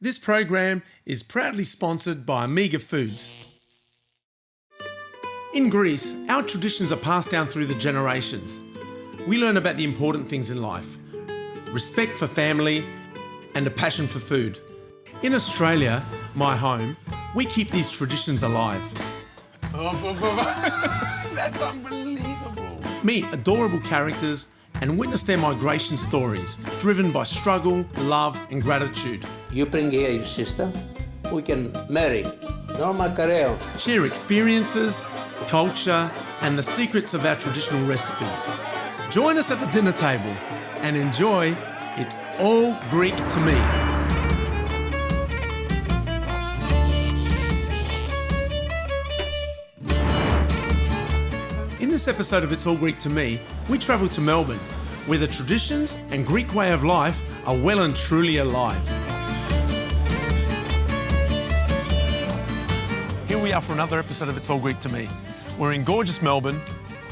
This program is proudly sponsored by Amiga Foods. In Greece, our traditions are passed down through the generations. We learn about the important things in life, respect for family, and a passion for food. In Australia, my home, we keep these traditions alive. That's unbelievable. Meet adorable characters and witness their migration stories, driven by struggle, love, and gratitude. You bring here your sister, we can marry. Norma Careo. Share experiences, culture, and the secrets of our traditional recipes. Join us at the dinner table and enjoy It's All Greek to Me. In this episode of It's All Greek to Me, we travel to Melbourne, where the traditions and Greek way of life are well and truly alive. Here we are for another episode of It's All Greek to Me. We're in gorgeous Melbourne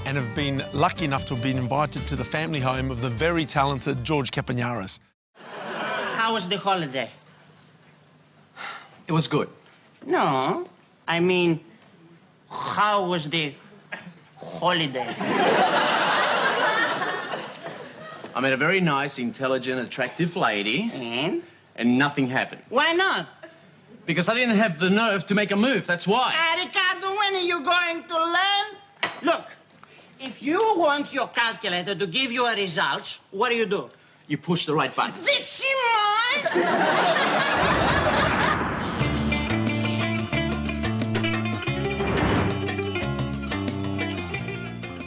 and have been lucky enough to have been invited to the family home of the very talented George Kapiniaris. How was the holiday? It was good. No, I mean, how was the holiday? I met a very nice, intelligent, attractive lady, And? nothing happened. Why not? Because I didn't have the nerve to make a move, that's why. Ricardo, when are you going to learn? Look, if you want your calculator to give you a results, what do? You push the right buttons. Did she mind?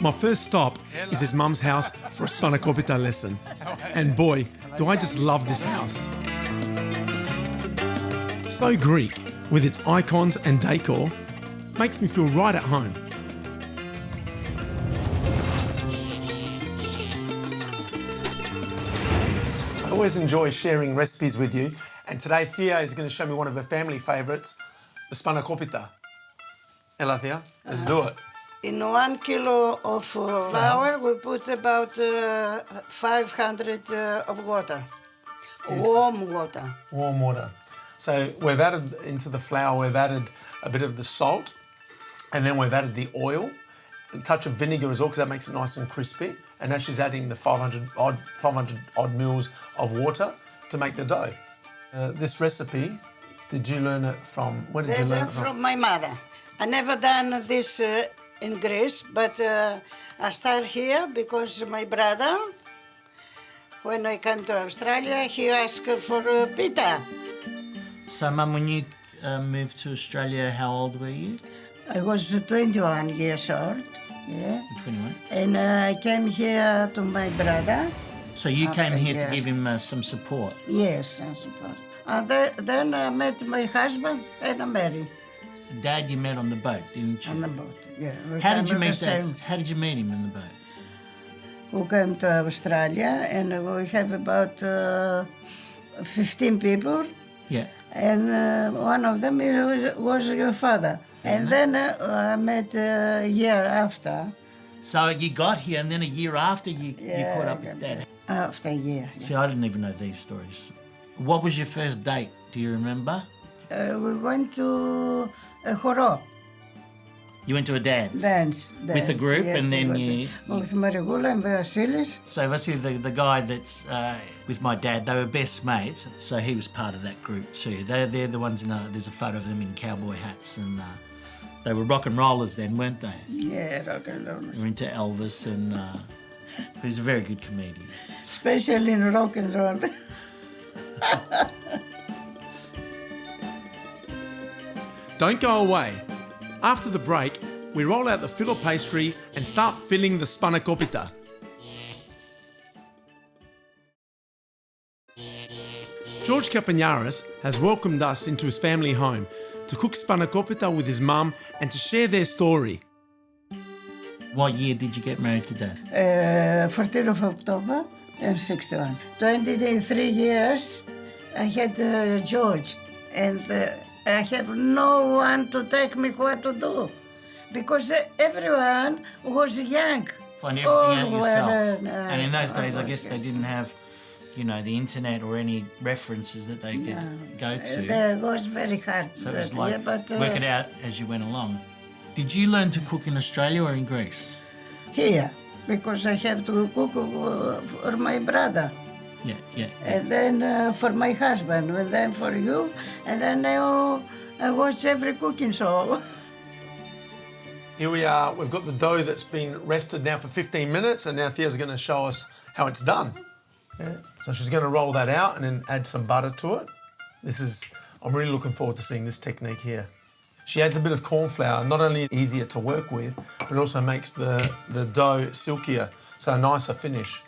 My first stop is his mum's house for a Spanakopita lesson. And boy, do I just love this house. So Greek, with its icons and decor, makes me feel right at home. I always enjoy sharing recipes with you, and today Thea is going to show me one of her family favourites, the Spanakopita. Ella, Thea, let's do it. In 1 kilo of flour, we put about 500 of water, warm water. Warm water. So we've added into the flour, we've added a bit of the salt, and then we've added the oil, a touch of vinegar as well, because that makes it nice and crispy. And now she's adding the 500 odd mils of water to make the dough. This recipe, did you learn it from? Where did you learn it from my mother. I never done this in Greece, but I start here because my brother, when I came to Australia, he asked for pita. So, Mum, when you moved to Australia, how old were you? I was 21 years old, yeah. 21. And I came here to my brother. So you came here to yes. give him some support? Yes, I suppose. And then I met my husband and I married. Dad, you met on the boat, didn't you? On the boat, yeah. How did you meet him? How did you meet him in the boat? We came to Australia and we have about 15 people. Yeah. And one of them was your father. And then I met a year after. So you got here and then a year after you caught up with Dad? After a year. See, I didn't even know these stories. What was your first date? Do you remember? We went to a choro. You went to a dance? Dance. With a group, yes, and then you... With Marigula and Vasilis. So Vasily, the guy that's with my dad, they were best mates, so he was part of that group too. They're the ones there's a photo of them in cowboy hats, and they were rock and rollers then, weren't they? Yeah, rock and roll. They were into Elvis, and he was a very good comedian. Especially in rock and roll. Don't go away. After the break, we roll out the filo pastry and start filling the Spanakopita. George Kapiniaris has welcomed us into his family home to cook Spanakopita with his mum and to share their story. What year did you get married to Dad? 14th of October, 1961. 23 years, I had George, and I have no one to take me what to do, because everyone was young. Find everything out All yourself. were, And in those days, I guess they didn't have you know, the internet or any references that they could go to. That was very hard. So it was like yeah, but, work it out as you went along. Did you learn to cook in Australia or in Greece? Here, because I have to cook for my brother. Yeah, yeah. And then for my husband, and then for you, and then I watch every cooking show. Here we are, we've got the dough that's been rested now for 15 minutes, and now Thea's going to show us how it's done. Yeah. So she's going to roll that out and then add some butter to it. I'm really looking forward to seeing this technique here. She adds a bit of corn flour, not only easier to work with, but it also makes the dough silkier, so a nicer finish.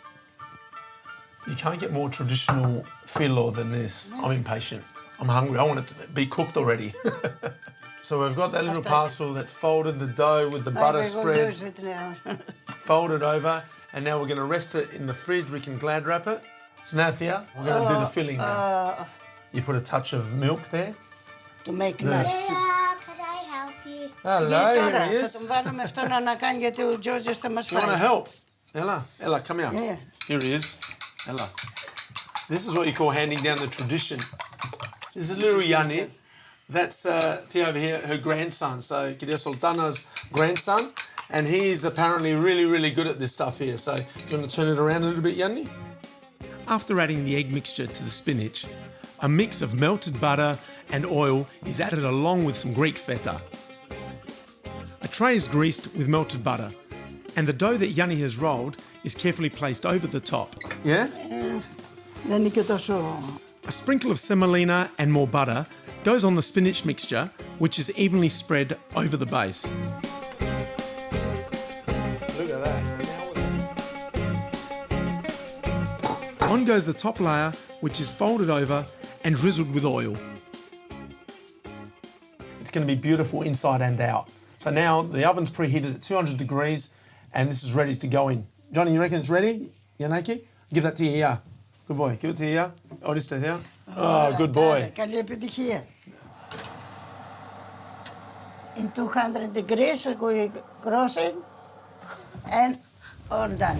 You can't get more traditional filo than this. I'm impatient. I'm hungry. I want it to be cooked already. So we've got that little parcel that's folded, the dough with the butter spread, folded over, and now we're going to rest it in the fridge. We can glad wrap it. So now, Thea, we're going to do the filling now. You put a touch of milk there. To make nice. Hello, could I help you? Hello, here he is. Θα τον βάλουμε αυτό να κάνει γιατί ο George θα μας You want to φάει. help? Ella, come here. Yeah. Here he is. Ella. This is what you call handing down the tradition. This is little Yanni. That's Thea over here, her grandson. So Kiria Sultana's grandson. And he's apparently really, really good at this stuff here. So you want to turn it around a little bit, Yanni? After adding the egg mixture to the spinach, a mix of melted butter and oil is added along with some Greek feta. A tray is greased with melted butter, and the dough that Yanni has rolled is carefully placed over the top. Yeah? Δεν είναι και τόσο... A sprinkle of semolina and more butter goes on the spinach mixture, which is evenly spread over the base. Look at that. On goes the top layer, which is folded over and drizzled with oil. It's going to be beautiful inside and out. So now the oven's preheated at 200 degrees and this is ready to go in. Johnny, you reckon it's ready? Yanaki? Give that to Ia. Good boy. Give it to Ia. Oh, this to here. Oh, good boy. Καλή επιτυχία. In 200 degrees, we cross it and all done.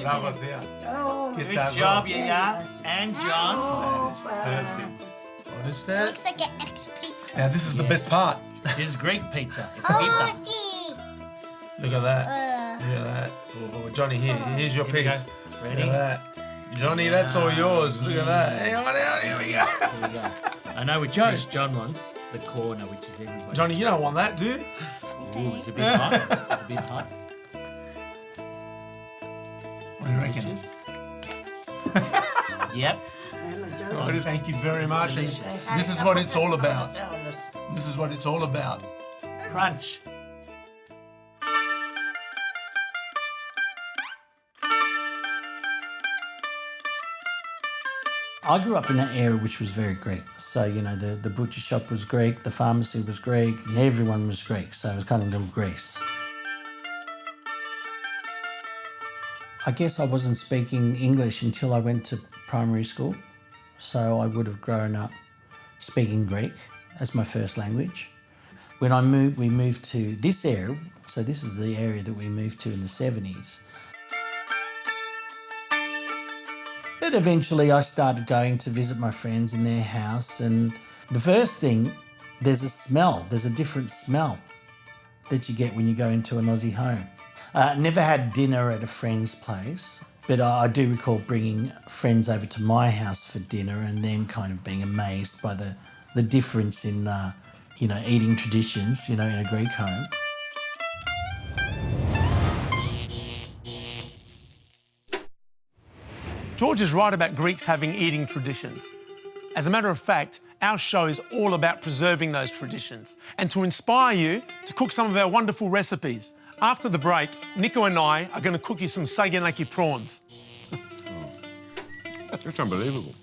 Bravo, Thea. Good job, Yaya and John. Perfect. What is that? Looks like an ex-pizza. Now, this is the best part. This is Greek pizza. It's pizza. Look at that. Look at that. Oh, Johnny, here's your piece. Ready? Look at that. Johnny, that's all yours. Look at that. Hang on, here we go. Here we go. I know which piece John wants. The corner, which is everybody's. Johnny, you don't want that, do you? Ooh, it's a bit hot. It's a bit hot. What do you reckon? Yep. Oh, thank you very much. Delicious. This is what it's all about. This is what it's all about. Crunch. I grew up in an area which was very Greek. So, you know, the butcher shop was Greek, the pharmacy was Greek, everyone was Greek. So it was kind of little Greece. I guess I wasn't speaking English until I went to primary school. So I would have grown up speaking Greek as my first language. When we moved to this area, so this is the area that we moved to in the 70s. But eventually I started going to visit my friends in their house, and the first thing, there's a different smell that you get when you go into an Aussie home. Never had dinner at a friend's place, but I do recall bringing friends over to my house for dinner and then kind of being amazed by the difference in, eating traditions, in a Greek home. George is right about Greeks having eating traditions. As a matter of fact, our show is all about preserving those traditions and to inspire you to cook some of our wonderful recipes. After the break, Nico and I are going to cook you some Saganas prawns. That's unbelievable.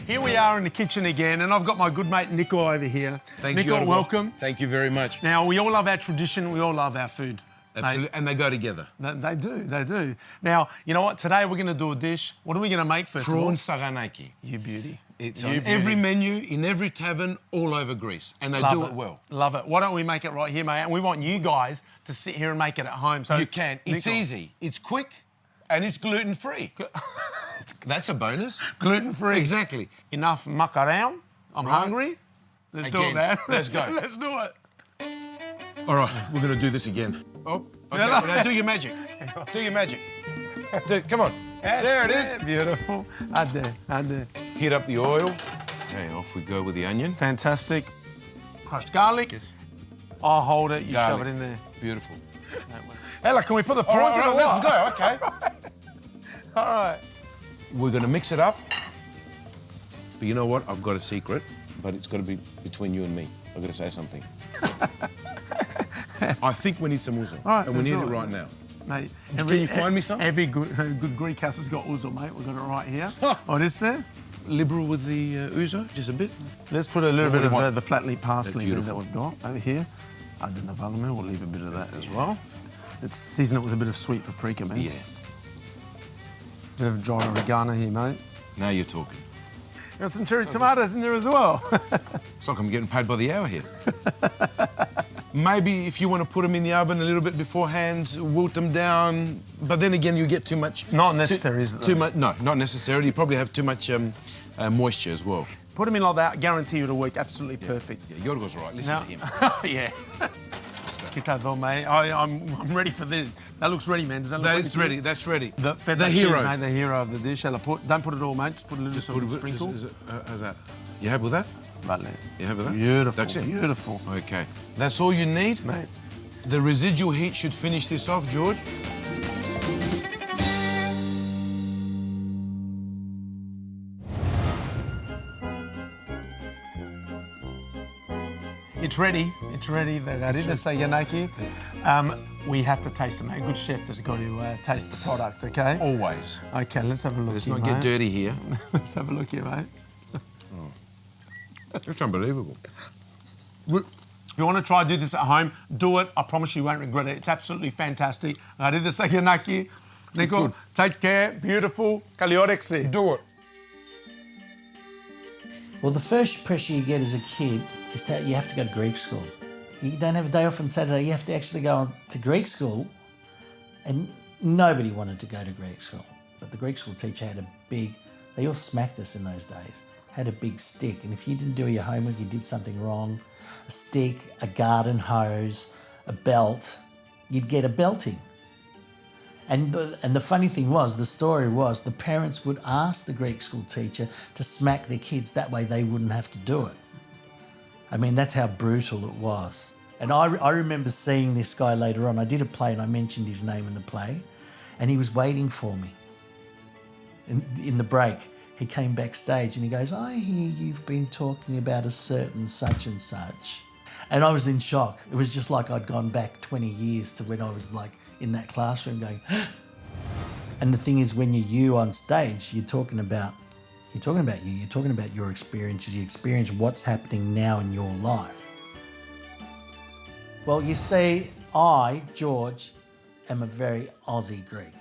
Here we are in the kitchen again, and I've got my good mate Nico over here. Thank you. Nico, welcome. Thank you very much. Now, we all love our tradition, we all love our food. Absolutely, and they go together. They do. Now, you know what? Today we're going to do a dish. What are we going to make first of all? Prawn saganaki. You beauty. It's on every menu, in every tavern, all over Greece. And they do it well. Love it. Why don't we make it right here, mate? And we want you guys to sit here and make it at home. So You can. It's easy. It's quick and it's gluten-free. That's a bonus. Gluten-free. Exactly. Enough muck around. I'm hungry. Let's do it, man. Let's go. Let's do it. All right, we're going to do this again. Oh, okay. Now do your magic. Do your magic. Come on. There it is. Beautiful. Ade. Heat up the oil. Okay, off we go with the onion. Fantastic. Crushed garlic. Yes. I'll hold it, you Garlic. shove it in there. Beautiful. Ella, can we put the All prawns right, in or let's what? go. Okay. All right. We're going to mix it up. But you know what? I've got a secret, but it's got to be between you and me. I've got to say something. I think we need some ouzo. All right, and we let's need do it it. right now. Mate, Can you find me some? Every good Greek house has got ouzo, mate. We've got it right here. What is there? Liberal with the ouzo, just a bit. Let's put a little What bit do you of the flat leaf parsley That's that we've got over here. We'll leave a bit of that as well. Let's season it with a bit of sweet paprika, mate. Yeah. Bit of dry oregano here, mate. Now you're talking. Got some cherry tomatoes in there as well. It's like I'm getting paid by the hour here. Maybe if you want to put them in the oven a little bit beforehand, wilt them down, but then again you get too much... Not necessary, is it? Too much, no, not necessarily. You probably have too much moisture as well. Put them in like that, guarantee you it'll work absolutely perfect. Yeah, Yorgo's right, listen to him. Yeah. Get that on, mate. I'm ready for this. That looks ready, man. Does that look ready? That's ready, that's ready. The hero. Cheese, mate, the hero of the dish. Don't put it all, mate. Just put a little something sprinkle. How's that? You happy with that? Lovely. You happy with that? Beautiful, That's it? beautiful. Okay. That's all you need? Mate. The residual heat should finish this off, George. It's ready. It's ready. The garida saganaki. We have to taste it, mate. A good chef has got to taste the product, okay? Always. Okay, let's have a look Let's here, not mate. get dirty here. Let's have a look here, mate. It's unbelievable. If you want to try do this at home, do it. I promise you won't regret it. It's absolutely fantastic. Garida saganaki. Nico, take care. Beautiful. Kaliorexi. Do it. Well, the first pressure you get as a kid is that you have to go to Greek school. You don't have a day off on Saturday. You have to actually go on to Greek school, and nobody wanted to go to Greek school. But the Greek school teacher had a big, they all smacked us in those days, had a big stick. And if you didn't do your homework, you did something wrong, a stick, a garden hose, a belt, you'd get a belting. And the funny thing was, the story was, the parents would ask the Greek school teacher to smack their kids, that way they wouldn't have to do it. I mean, that's how brutal it was. And I remember seeing this guy later on. I did a play and I mentioned his name in the play, and he was waiting for me in the break. He came backstage and he goes, I hear you've been talking about a certain such and such. And I was in shock. It was just like I'd gone back 20 years to when I was like in that classroom going, and the thing is, when you're you on stage, you're talking about you, you're talking about your experiences, you experience what's happening now in your life. Well, you see, I, George, am a very Aussie Greek.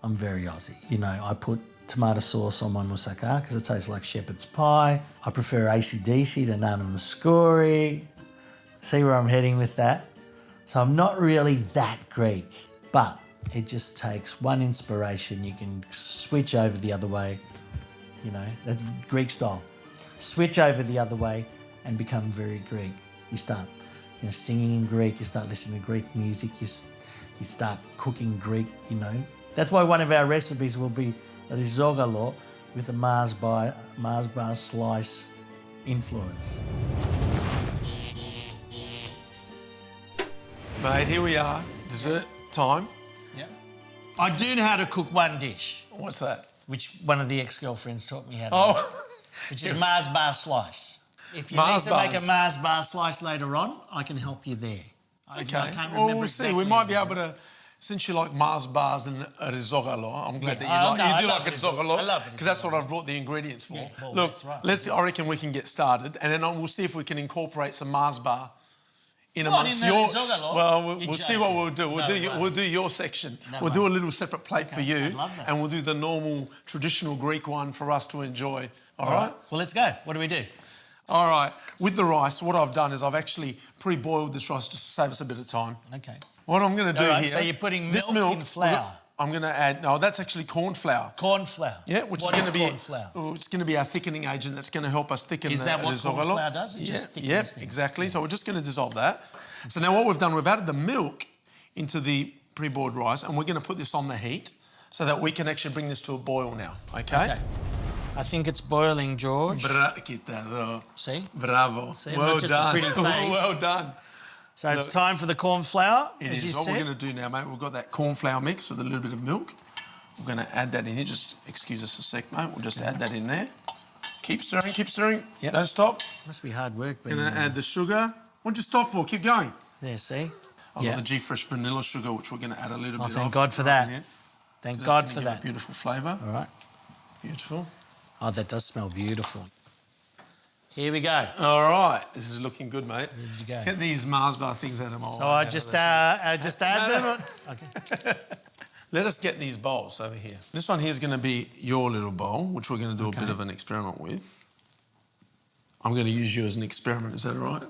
I'm very Aussie. You know, I put tomato sauce on my moussaka because it tastes like shepherd's pie. I prefer AC/DC to nana muscuri. See where I'm heading with that? So I'm not really that Greek, but it just takes one inspiration. You can switch over the other way. You know, that's Greek style. Switch over the other way and become very Greek. You start, you know, singing in Greek. You start listening to Greek music. You start cooking Greek. You know, that's why one of our recipes will be a risogalo with a Mars bar slice influence. Mate, here we are. Dessert time. Yeah. I do know how to cook one dish. What's that? Which one of the ex-girlfriends taught me how to Oh. make, which is Mars bar slice. If you Mars need to make bars. a Mars bar slice later on, I can help you there. I can't remember Well, we'll see. exactly We might be how able to, since you like Mars bars and a risogalo, I'm glad Yeah. that No, you I do love like a risotto. risogalo. I love it. Because that's what I've brought the ingredients for. Yeah, well, Look, that's right. I reckon we can get started, and then we'll see if we can incorporate some Mars bar in What, amongst in the your. risotto? Well, You're we'll see what joking. we'll do. We'll do your section. No we'll way. do a little separate plate for you, I'd love that. and we'll do the normal traditional Greek one for us to enjoy All right. Well, let's go. What do we do? All right. With the rice, what I've done is I've actually pre-boiled this rice just to save us a bit of time. Okay. What I'm going to do All right, here... so you're putting this milk in flour. I'm going to add... No, that's actually corn flour. Corn flour. Yeah, which What is is going to be... corn flour? Well, it's going to be our thickening agent that's going to help us thicken Is that what corn risotto. flour does? It just thickens Yeah, things. exactly. So we're just going to dissolve that. So now what we've done, we've added the milk into the pre-boiled rice, and we're going to put this on the heat so that we can actually bring this to a boil now, okay? I think it's boiling, George. See? See? Bravo. See, well not just done. a pretty face. Well done. So it's time for the corn flour, It as is. you What said. we're going to do now, mate, we've got that corn flour mix with a little bit of milk. We're going to add that in here. Just excuse us a sec, mate. We'll just add that in there. Keep stirring, keep stirring. Yep. Don't stop. Must be hard work. Going to add the sugar. What'd you stop for? Keep going. There, see? I've got the G-Fresh vanilla sugar, which we're going to add a little bit of. Thank God for that. Yeah. Thank God for Give that. a beautiful flavour. All right. Beautiful. Oh, that does smell beautiful. Here we go. All right. This is looking good, mate. Here you go. Get these Mars bar things out of my way. So I just add them. Okay. Let us get these bowls over here. This one here is going to be your little bowl, which we're going to do a bit of an experiment with. I'm going to use you as an experiment. Is that all right?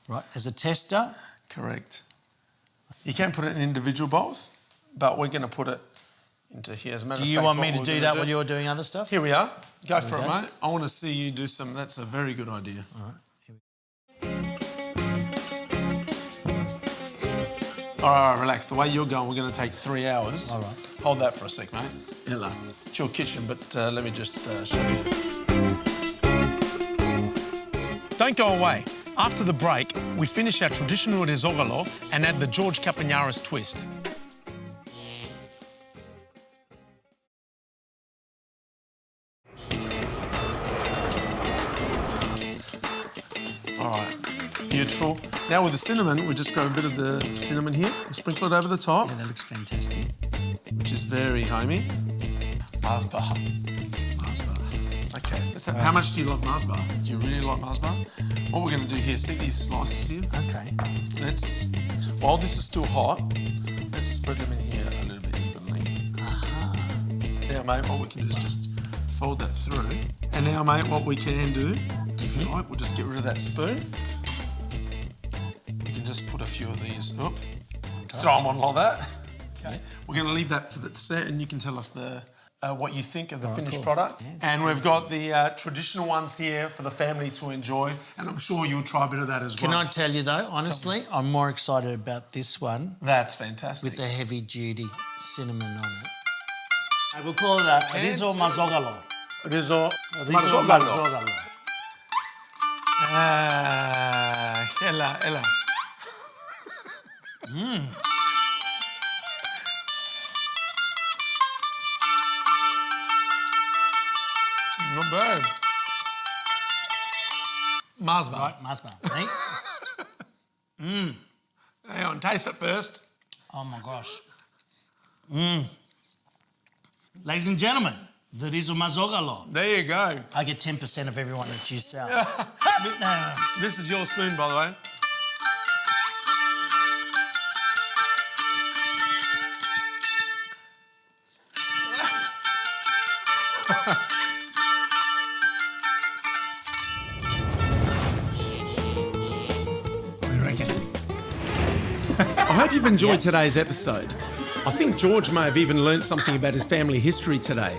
Right. As a tester. Correct. You can put it in individual bowls, but we're going to put it into here. As a matter Do of you fact, want what me to we're do gonna that while you're doing other stuff? Here we are. Go for it, go. mate. I want to see you do some. That's a very good idea. All right. All right, relax. The way you're going, we're going to take 3 hours. All right. Hold that for a sec, mate. Ella. It's your kitchen, but let me just show you. Don't go away. After the break, we finish our traditional risotto and add the George Kapiniaris twist. All right, beautiful. Now with the cinnamon, we just grab a bit of the cinnamon here and sprinkle it over the top, Yeah, that looks fantastic. which is very homey. Mars bar. Mars bar. Okay, how much do you love Mars bar? Do you really like Mars bar? What we're going to do here, see these slices here? Okay. While this is still hot, let's spread them in here a little bit evenly. Now, mate, what we can do is just fold that through. And now, mate, what we can do, if you like, we'll just get rid of that spoon. We can just put a few of these, throw them on like that. Okay. We're going to leave that for the set, and you can tell us what you think of the finished product. Yeah, and we've got the traditional ones here for the family to enjoy, and I'm sure you'll try a bit of that as well. Can I tell you though, honestly, I'm more excited about this one That's fantastic. with the heavy-duty cinnamon on it. We'll call it a riso mazzogalo. Riso mazzogalo. Ella. Not bad. Mars bar. Right, Mars bar. Right? Hang on, taste it first. Oh my gosh. Ladies and gentlemen, the riso mazzogalo. There you go. I get 10% of everyone that you sell. This is your spoon, by the way. I hope you've enjoyed today's episode. I think George may have even learnt something about his family history today.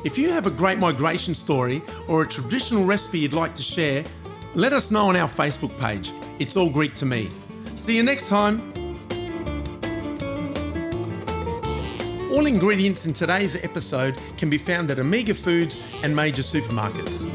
If you have a great migration story or a traditional recipe you'd like to share, let us know on our Facebook page. It's all Greek to me. See you next time. All ingredients in today's episode can be found at Omega Foods and major supermarkets.